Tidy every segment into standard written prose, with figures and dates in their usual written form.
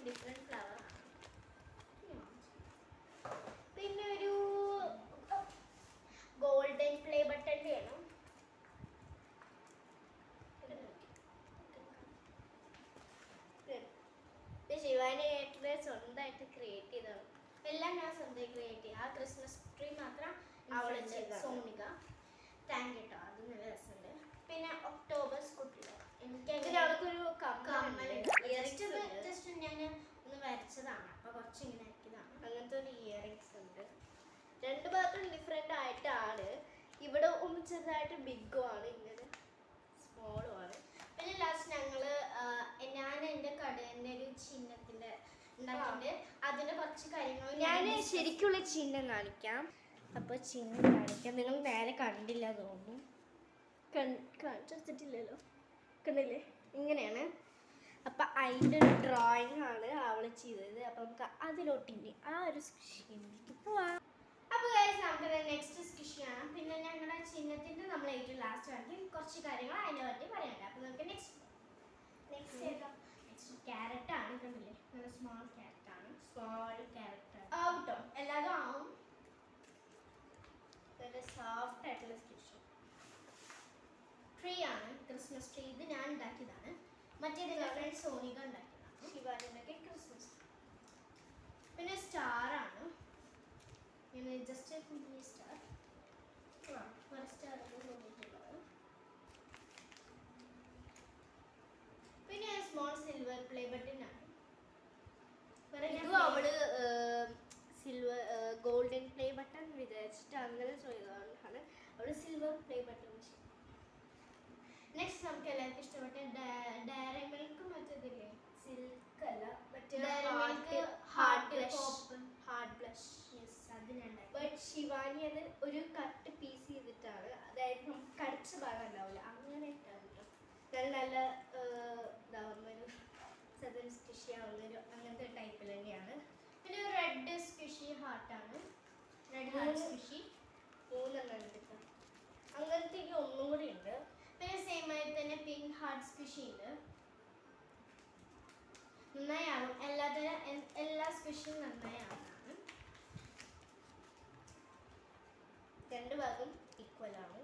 Different flower ആണ്. പിന്നെ ഒരു ഗോൾഡൻ പ്ലേ ബട്ടൻ്റെ ആണ്. ശിവാനി ഏട്ടനെ സ്വന്തമായിട്ട് ക്രിയേറ്റ് ചെയ്തതാണ്. എല്ലാം ഞാൻ സ്വന്തമായി ക്രിയേറ്റ് ചെയ്യും. ആ ക്രിസ്മസ് ട്രീ മാത്രം അവളെ ചെയ്ത സോണിക. താങ്ക് യു കേട്ടോ, അത് നല്ല രസമുണ്ട്. പിന്നെ ഒക്ടോബർ കുട്ടികൾ എനിക്ക് അവൾക്കൊരു കമ്മൽ ജസ്റ്റ് ഞാൻ ഒന്ന് വരച്ചതാണ്. അപ്പോൾ കുറച്ച് ഇങ്ങനെ ആക്കിയതാണ്. അങ്ങനത്തെ ഒരു ഇയറിങ്സ് ഉണ്ട്. രണ്ട് ഭാഗത്തും ഡിഫറെൻ്റ് ആയിട്ടാണ്. ഇവിടെ ഒന്ന് ചെറുതായിട്ട് ബിഗും ആണ്, ഇങ്ങനെ സ്മോളും ആണ്. പിന്നെ ലാസ്റ്റ് ഞാൻ എൻ്റെ കടേൻ്റെ ഒരു ചിഹ്നത്തിൻ്റെ ഉണ്ടാക്കിയിട്ട് അതിൻ്റെ കുറച്ച് കാര്യങ്ങൾ ഞാൻ ശരിക്കുള്ള ചിഹ്നം കാണിക്കാം. അപ്പോൾ ചിഹ്നം കാണിക്കാം. നിങ്ങൾ നേരെ കണ്ടില്ല തോന്നുന്നു. കാണിച്ചെടുത്തിട്ടില്ലല്ലോ, കണ്ടില്ലേ? ഇങ്ങനെയാണ്. അപ്പം അതിൻ്റെ ഒരു ഡ്രോയിങ് ആണ് അവൾ ചെയ്തത്. അപ്പം നമുക്ക് അതിലോട്ടിനി ആ ഒരു സ്കിഷിലേക്ക് പോവാം. അപ്പോൾ നമുക്ക് നെക്സ്റ്റ് സ്കിഷിയാണ്. പിന്നെ ഞങ്ങളുടെ ചിഹ്നത്തിൻ്റെ നമ്മൾ ഏറ്റവും ലാസ്റ്റ് കാണിക്കും. കുറച്ച് കാര്യങ്ങൾ അതിനെ പറ്റി പറയാനുണ്ട്. അപ്പോൾ നമുക്ക് നെക്സ്റ്റ് ക്യാരറ്റാണ്. കണ്ടില്ലേ, നല്ല സ്മോൾ ക്യാരറ്റാണ്. ആവട്ടോ, എല്ലാതും ആവും. നല്ല സോഫ്റ്റ് ആയിട്ടുള്ള സ്കിഷ് ട്രീ ആണ്. ക്രിസ്മസ് ട്രീ ഇത് ഞാൻ ഉണ്ടാക്കിയതാണ്. മറ്റേത് ഫ്രണ്ട് സോണിക ഉണ്ടാക്കിയതാണ്. ശിവാനി ഉണ്ടാക്കിയ ക്രിസ്മസ്. പിന്നെ സ്റ്റാറാണ്. ഇങ്ങനെ ജസ്റ്റ് കുഞ്ഞി സ്റ്റാർ. ഒരു സ്റ്റാർ തോന്നിയിട്ടുള്ളത്. പിന്നെ സ്മോൾ സിൽവർ പ്ലേ ബട്ടൺ ആണ്. അവള് സിൽവർ ഗോൾഡൻ പ്ലേ ബട്ടൺ വിചാരിച്ചിട്ട് അങ്ങനെ ചെയ്തതാണ്. അവള് സിൽവർ പ്ലേ ബട്ടൺ. നെക്സ്റ്റ് നമുക്ക് എല്ലാവർക്കും ഇഷ്ടപ്പെട്ട ഡയറി മിൽക്ക്. മറ്റേതില്ലേ, സിൽക്ക് അല്ല, മറ്റേ ഹാർട്ട് ബ്ലഷ്. യെസ്, അതിനുണ്ട്. ബട്ട് ശിവാനി അത് ഒരു കട്ട് പീസ് ചെയ്തിട്ടാണ്. അതായത് നമുക്ക് കടിച്ച ഭാഗം ഉണ്ടാവില്ല, അങ്ങനെ ഇട്ടാണ് കേട്ടോ. നല്ല ഇതാവുന്നൊരു സദൻ സ്കിഷി ആവുന്നൊരു അങ്ങനത്തെ ടൈപ്പിൽ തന്നെയാണ്. പിന്നെ ഒരു റെഡ് സ്കിഷി ഹാർട്ടാണ്. റെഡ് ഹാർട്ട് സ്കിഷി 3 എടുക്കാം. അങ്ങനത്തെ ഒന്നും കൂടി ഉണ്ട്. പിന്നെ സെയിം ആയി തന്നെ പിങ്ക് ഹാർട്ട് സ്കിഷി ഉണ്ട്. നന്നായാവും. എല്ലാ സ്കിഷും നന്നായാവുന്നതാണ്. രണ്ട് ഭാഗം ഈക്വൽ ആണ്.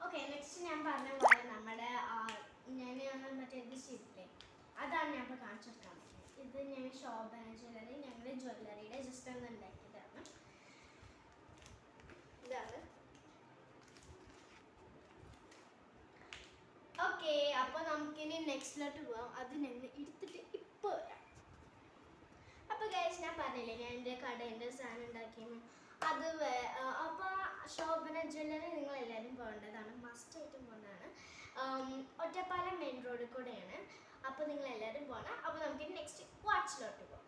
ഓക്കെ, നെക്സ്റ്റ് ഞാൻ പറഞ്ഞ പോലെ നമ്മുടെ ഞാൻ മറ്റേ ഇത് ചെയ്തില്ലേ, അതാണ് ഞാൻ ഇപ്പോൾ കാണിച്ചെടുക്കാൻ പറ്റുന്നത്. ഇത് ഞാൻ ശോഭന ജ്വല്ലറി, ഞങ്ങളുടെ ജ്വല്ലറിയുടെ ജസ്റ്റ് ഒന്ന് ഉണ്ടാക്കിയതാണ്. ഇതാണ്. ഓക്കെ, അപ്പോൾ നമുക്കിനി നെക്സ്റ്റിലോട്ട് പോകാം. അത് ഞങ്ങൾ എടുത്തിട്ട് ഇപ്പോൾ വരാം. അപ്പോൾ ഗൈസ്, ഞാൻ പറഞ്ഞില്ലേ ഞാൻ എൻ്റെ കടേൻ്റെ സാധനം ഉണ്ടാക്കിയെന്ന്. അത് അപ്പോൾ ശോഭന ജ്വല്ലറി നിങ്ങൾ എല്ലാവരും പോകേണ്ടതാണ്, മസ്റ്റ് ആയിട്ടും പോകേണ്ടതാണ്. ഒറ്റപ്പാലം മെയിൻ റോഡിൽ കൂടെയാണ്. അപ്പോൾ നിങ്ങൾ എല്ലാവരും പോകണം. അപ്പോൾ നമുക്ക് നെക്സ്റ്റ് വാച്ചിലോട്ട് പോകാം.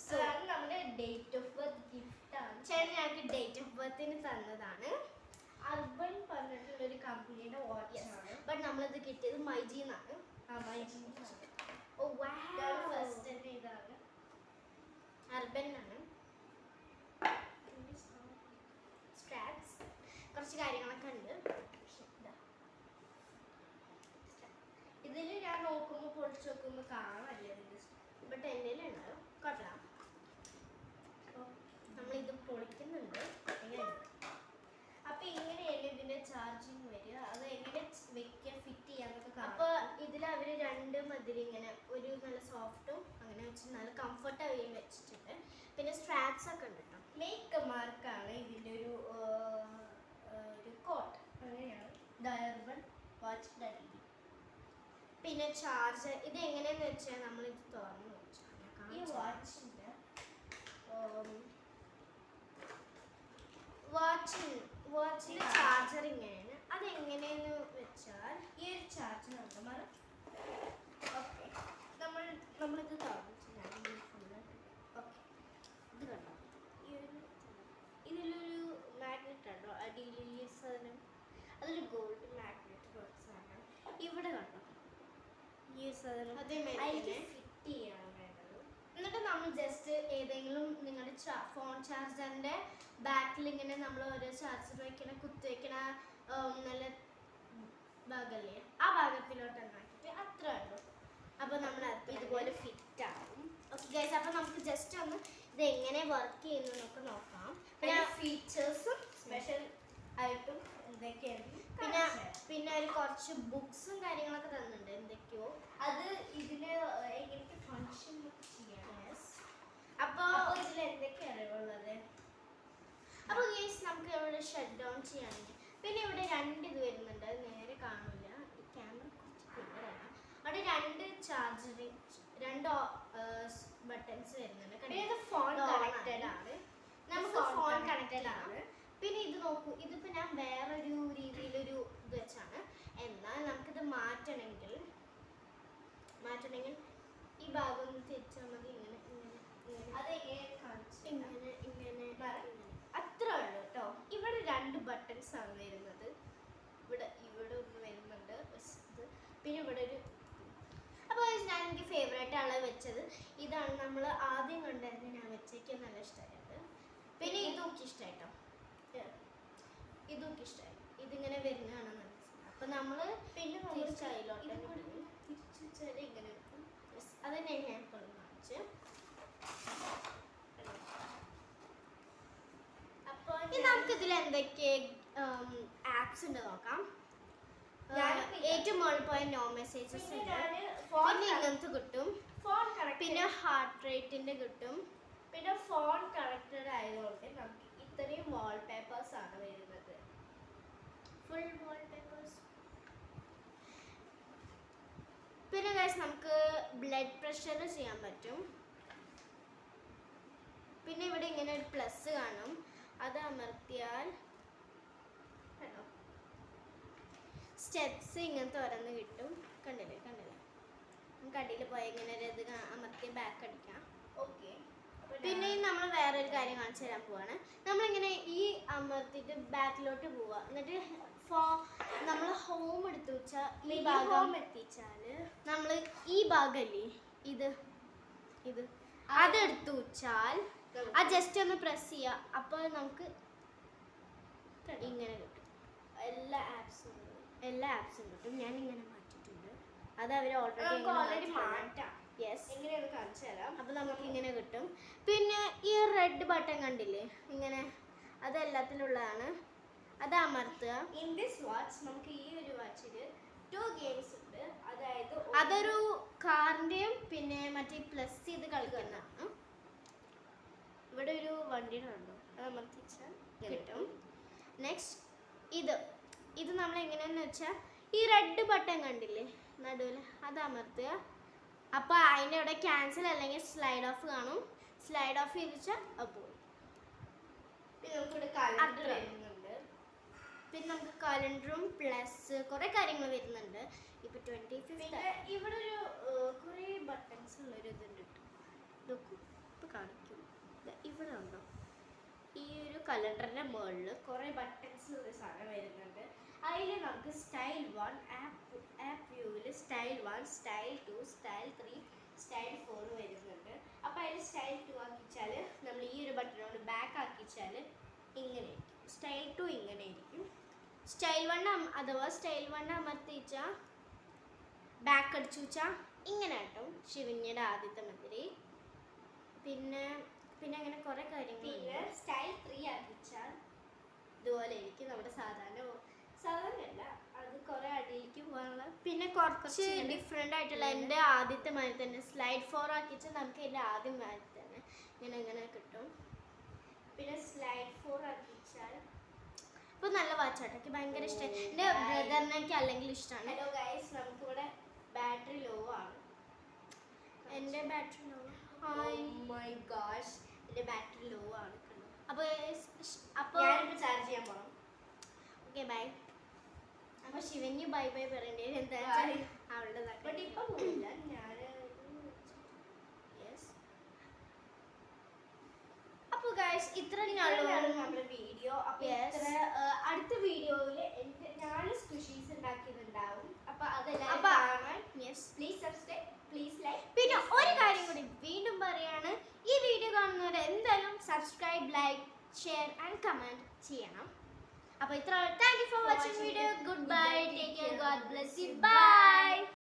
സോ അത് നമ്മുടെ ഡേറ്റ് ഓഫ് ബർത്ത് ഗിഫ്റ്റാണ്. ചേട്ടൻ ഞങ്ങൾക്ക് ഡേറ്റ് ഓഫ് ബർത്തിന് തന്നതാണ്. അർബൻ പറഞ്ഞിട്ടുള്ളൊരു കമ്പനിയുടെ വാച്ചാണ്. ബട്ട് നമ്മളിത് കിട്ടിയത് മൈജിന്നാണ്. ഓ ഫസ്റ്റ് തന്നെ ഇതാണ്, അർബനാണ്. സ്ട്രാപ്സ് കുറച്ച് കാര്യങ്ങളൊക്കെ ഉണ്ട്. ഇതിൽ ഞാൻ നോക്കുമ്പോൾ പൊളിച്ച് നോക്കുമ്പോൾ കാണാമല്ലേ ഇതിൻ്റെ, ബട്ട് എൻ്റെ ഉണ്ട് കൊള്ളാം. നമ്മളിത് പൊളിക്കുന്നുണ്ട്. എങ്ങനെയുണ്ട്? അപ്പോൾ ഇങ്ങനെയല്ലേ ഇതിൻ്റെ ചാർജിങ് വരിക. അത് എങ്ങനെ വെക്കുക, ഫിറ്റ് ചെയ്യാന്നൊക്കെ. അപ്പോൾ ഇതിൽ അവർ 2 മതിൽ ഇങ്ങനെ ഒരു നല്ല സോഫ്റ്റും അങ്ങനെ വെച്ച് നല്ല കംഫർട്ടായി വെച്ചിട്ടുണ്ട്. പിന്നെ സ്ട്രാപ്സ് ഒക്കെ ഉണ്ട് കേട്ടോ. മേക്ക് മാർക്കാണ് ഇതിൻ്റെ ഒരു കോട്ട്. അങ്ങനെയാണ് ഡയർബൺ വാച്ച് ഡി. പിന്നെ ചാർജർ ഇത് എങ്ങനെയാണെന്ന് വെച്ചാൽ നമ്മളിത് തുറന്ന് വെച്ചാൽ ഈ വാച്ചിൻ്റെ വാച്ചിൻ്റെ ചാർജർ ഇങ്ങനെയാണ്. അതെങ്ങനെയെന്ന് വെച്ചാൽ ഈ ഒരു ചാർജർ ഉണ്ട് മാറും. ഓക്കെ, നമ്മളിത് തുറന്നിട്ട് ഫുള്ള് ഓക്കെ ഇത് കണ്ടോ, ഇതിലൊരു മാഗ്നറ്റ് ഉണ്ടോ അടിയിൽ ഈ സാധനം, അതൊരു ഗോൾഡ് മാഗ്നറ്റ് പോലത്തെ സാധനം. ഇവിടെ കണ്ടോ ഈ സാധനം, അതിലേക്ക് ഫിറ്റ് ചെയ്യണം വേണ്ടത്. എന്നിട്ട് നമ്മൾ ജസ്റ്റ് ഏതെങ്കിലും നിങ്ങളുടെ ഫോൺ ചാർജറിൻ്റെ ബാക്കിൽ ഇങ്ങനെ നമ്മൾ ഓരോ ചാർജർ വയ്ക്കണ കുത്തി വയ്ക്കണ നല്ല ഭാഗമല്ലേ, ആ ഭാഗത്തിലോട്ട് ആക്കിയിട്ട് അത്ര ഉള്ളൂ. അപ്പോൾ നമ്മൾ ഇതുപോലെ ഫിറ്റ് ആവും. ഓക്കെ ഗൈസ്, അപ്പോൾ നമുക്ക് ജസ്റ്റ് ഒന്ന് ഇത് എങ്ങനെ വർക്ക് ചെയ്യുന്നതൊക്കെ നോക്കാം. പിന്നെ ഫീച്ചേഴ്സും സ്പെഷ്യൽ ആയിട്ടും എന്തൊക്കെയാണ്, പിന്നെ ഒരു കുറച്ച് ബുക്സും കാര്യങ്ങളൊക്കെ തന്നിട്ടുണ്ട് എന്തൊക്കെയോ. അത് ഇതിൽ എങ്ങനെയൊക്കെ ഫങ്ഷൻ ചെയ്യാം. അപ്പോൾ ഇതിൽ എന്തൊക്കെയാണ് ഉള്ളത്? അപ്പോൾ ഗൈസ് നമുക്ക് ഇവിടെ ഷട്ട് ഡൗൺ ചെയ്യാണെങ്കിൽ പിന്നെ ഇവിടെ 2 ഇത് വരുന്നുണ്ട്. അത് നേരെ കാണില്ല, ക്യാമറ കുറച്ച് ക്ലിയർ ആണ്. അവിടെ 2 ചാർജറിങ് 2 ബട്ടൺസ് വരുന്നുണ്ട്. ഇത് ഫോൺ കണക്റ്റഡ് ആണ്, നമുക്ക് ഫോൺ കണക്റ്റഡ് ആണ്. പിന്നെ ഇത് നോക്കൂ, ഇതിപ്പോൾ ഞാൻ വേറൊരു രീതിയിലൊരു ഇത് വെച്ചാണ്. എന്നാൽ നമുക്കിത് മാറ്റണമെങ്കിൽ ഈ ഭാഗം ഒന്ന് തിരിച്ചാൽ മതി. ഇങ്ങനെ ഇങ്ങനെ അത്രേ ഉള്ളൂ കേട്ടോ. ഇവിടെ 2 ബട്ടൺസ് ആണ് വരുന്നത്. ഇവിടെ ഒന്ന് വരുന്നുണ്ട്, പിന്നെ ഇവിടെ ഒരു. അപ്പോൾ ഞാൻ എനിക്ക് ഫേവറേറ്റ് ആണ് വെച്ചത് ഇതാണ്. നമ്മൾ ആദ്യം കണ്ടായിരുന്നു, ഞാൻ വെച്ചേക്ക് നല്ല ഇഷ്ടമായത്. പിന്നെ ഇതൊക്കെ ഇഷ്ടമായിട്ടോ, ഇതൊക്കെ ഇഷ്ടമായി. ഇതിങ്ങനെ വരുന്നതാണ് മനസ്സിലായി. അപ്പം നമ്മൾ പിന്നെ തിരിച്ചായില്ലോട്ട് തിരിച്ചു വെച്ചാൽ ഇങ്ങനെ വെക്കും. അതന്നെ ഞാൻ ഇപ്പോൾ കാണിച്ച്. അപ്പോൾ നമുക്കിതിൽ എന്തൊക്കെ ആപ്സ് ഉണ്ട് നോക്കാം. ഏറ്റവും മുകളിൽ പോയ നോ മെസ്സേജസ് ഉണ്ട്, പിന്നെ ഇങ്ങനത്തെ കിട്ടും, പിന്നെ ഹാർട്ട് റേറ്റിന്റെ കിട്ടും. പിന്നെ ഫോൺ കണക്റ്റഡ് ആയതുകൊണ്ട് നമുക്ക് ഇത്രയും വാൾപേപ്പേഴ്സ് ആണ് വരുന്നത്, ഫുൾ വാൾപേപ്പേഴ്സ്. പിന്നെ ഗൈസ് നമുക്ക് ബ്ലഡ് പ്രഷർ ചെയ്യാൻ പറ്റും. പിന്നെ ഇവിടെ ഇങ്ങനെ ഒരു പ്ലസ് കാണും, അത് അമർത്തിയാൽ സ്റ്റെപ്സ് ഇങ്ങനെ തുറന്ന് കിട്ടും. കണ്ടില്ലേ നമുക്ക് അടിയിൽ പോയി ഇങ്ങനെ ഒരു ഇത് അമർത്തി ബാക്ക് അടിക്കാം. ഓക്കെ. പിന്നെ നമ്മൾ വേറൊരു കാര്യം കാണിച്ചു തരാൻ പോവാണ്. നമ്മളിങ്ങനെ ഈ അമർത്തിയിട്ട് ബാക്കിലോട്ട് പോവുക, എന്നിട്ട് നമ്മൾ ഹോം എടുത്തു വെച്ചാൽ ഈ ഭാഗം എത്തിച്ചാൽ നമ്മൾ ഈ ഭാഗമല്ലേ ഇത് അതെടുത്തു വെച്ചാൽ അത് ജസ്റ്റ് ഒന്ന് പ്രസ് ചെയ്യുക, അപ്പോൾ നമുക്ക് ഇങ്ങനെ കിട്ടും. എല്ലാ ആപ്സും കിട്ടും. ഞാൻ ഇങ്ങനെ മാറ്റിയിട്ടുണ്ട്, അത് അവർ ഓൾറെഡി മാറ്റാം. യെസ്, എങ്ങനെയാണ് കാണിച്ചു തരാം. അപ്പോൾ നമുക്ക് ഇങ്ങനെ കിട്ടും. പിന്നെ ഈ റെഡ് ബട്ടൺ കണ്ടില്ലേ ഇങ്ങനെ, അത് എല്ലാത്തിലുള്ളതാണ്. അത് അമർത്തുക. ഇൻ ദിസ് വാച്ച് നമുക്ക് ഈ ഒരു വാച്ചിൽ 2 ഗെയിംസ് ഉണ്ട്. അതായത് അതൊരു കാറിൻ്റെയും പിന്നെ മറ്റേ പ്ലസ് ചെയ്ത് കളിക്കുന്നതാണ്. ഇവിടെ ഒരു വണ്ടിയുടെ ഉണ്ടോ, അത് അമർത്തിച്ചാൽ കിട്ടും. നെക്സ്റ്റ് ഇത് നമ്മൾ എങ്ങനെയാന്ന് വെച്ചാൽ ഈ റെഡ് ബട്ടൺ കണ്ടില്ലേ നടുവിൽ, അത് അമർത്തുക. അപ്പോൾ അതിൻ്റെ ഇവിടെ ക്യാൻസൽ അല്ലെങ്കിൽ സ്ലൈഡ് ഓഫ് കാണും. സ്ലൈഡ് ഓഫ് ചെയ്തിച്ചാൽ അപ്പോൾ പിന്നെ നമുക്കിവിടെ കലണ്ടർ വരുന്നുണ്ട്. പിന്നെ നമുക്ക് കലണ്ടറും പ്ലസ് കുറേ കാര്യങ്ങൾ വരുന്നുണ്ട്. ഇപ്പോൾ 25 ഇവിടെ ഒരു കുറേ ബട്ടൺസ് ഉള്ളൊരു ഇതുണ്ട് കേട്ടോ. ഇതൊക്കെ ഇപ്പോൾ കാണിക്കും. ഇവിടെ ഉണ്ടോ, ഈ ഒരു കലണ്ടറിൻ്റെ മുകളിൽ കുറേ ബട്ടൺസ് ഒരു സാധനം വരുന്നുണ്ട്. അതിൽ നമുക്ക് സ്റ്റൈൽ 1 ആപ്പ് വ്യൂവിൽ സ്റ്റൈൽ 1, സ്റ്റൈൽ 2, സ്റ്റൈൽ 3, സ്റ്റൈൽ 4 വരുന്നുണ്ട്. അപ്പോൾ അതിൽ സ്റ്റൈൽ 2 ആക്കിച്ചാൽ നമ്മൾ ഈ ഒരു ബട്ടണോട് ബാക്ക് ആക്കിച്ചാൽ ഇങ്ങനെ ഇരിക്കും. സ്റ്റൈൽ 2 ഇങ്ങനെ ഇരിക്കും. സ്റ്റൈൽ 1 അഥവാ സ്റ്റൈൽ 1 അമർത്തിച്ചാൽ ബാക്ക് അടിച്ചു വെച്ചാൽ ഇങ്ങനെ കേട്ടോ, ശിവന്യയുടെ ആദ്യത്തെ മന്ത്രി. പിന്നെ അങ്ങനെ കുറേ കാര്യങ്ങൾ. പിന്നെ സ്റ്റൈൽ 3 ആക്കിച്ചാൽ ഇതുപോലെ ഇരിക്കും. നമ്മുടെ സാധാരണയല്ല, അത് കുറേ അടിയിലേക്ക് പോകാനുള്ള. പിന്നെ കുറച്ച് ഡിഫറെൻ്റ് ആയിട്ടുള്ള എൻ്റെ ആദ്യത്തെ മാതിരി തന്നെ സ്ലൈഡ് 4 ആക്കിച്ചാൽ നമുക്ക് എൻ്റെ ആദ്യം മാതിരി തന്നെ ഇങ്ങനെ കിട്ടും. പിന്നെ സ്ലൈഡ് 4 ആക്കിച്ചാൽ ഇപ്പോൾ നല്ല വാച്ചാട്ടോ, എനിക്ക് ഭയങ്കര ഇഷ്ടമായി. എൻ്റെ ബ്രദറിനൊക്കെ അല്ലെങ്കിൽ ഇഷ്ടമാണ്. ഹലോ ഗൈസ്, നമുക്കിവിടെ ബാറ്ററി ലോ ആണ്. എൻ്റെ ബാറ്ററി ലോ, മൈ ഗോഷ്, എൻ്റെ ബാറ്ററി ലോ ആണ്. അപ്പോൾ ഞാനിപ്പോൾ ചാർജ് ചെയ്യാൻ പോകണം. Okay bye. അപ്പോൾ ശിവന്യ ബൈ പറയേണ്ടി വരും, എന്താ വെച്ചാൽ അവളുടെ ബട്ട് ഇപ്പം പോകില്ല ഞാൻ. യെസ്, അപ്പോൾ ഗൈസ് ഇത്രയാണ് നമ്മുടെ വീഡിയോ. അപ്പോൾ അടുത്ത വീഡിയോയിൽ ഞാൻ സ്ക്വിഷീസ് ഉണ്ടാക്കിയിട്ടുണ്ടാവും. അപ്പോൾ അതെല്ലാം കാണാൻ പ്ലീസ് സബ്സ്ക്രൈബ്, പ്ലീസ് ലൈക്ക്. പിന്നെ ഒരു കാര്യം കൂടി വീണ്ടും പറയാണ്, ഈ വീഡിയോ കാണുന്നവർ എന്തായാലും subscribe, like, share and comment ചെയ്യണം. അപ്പോൾ ഇത്ര. Thank you for watching video. Good bye, take care, God bless you, by.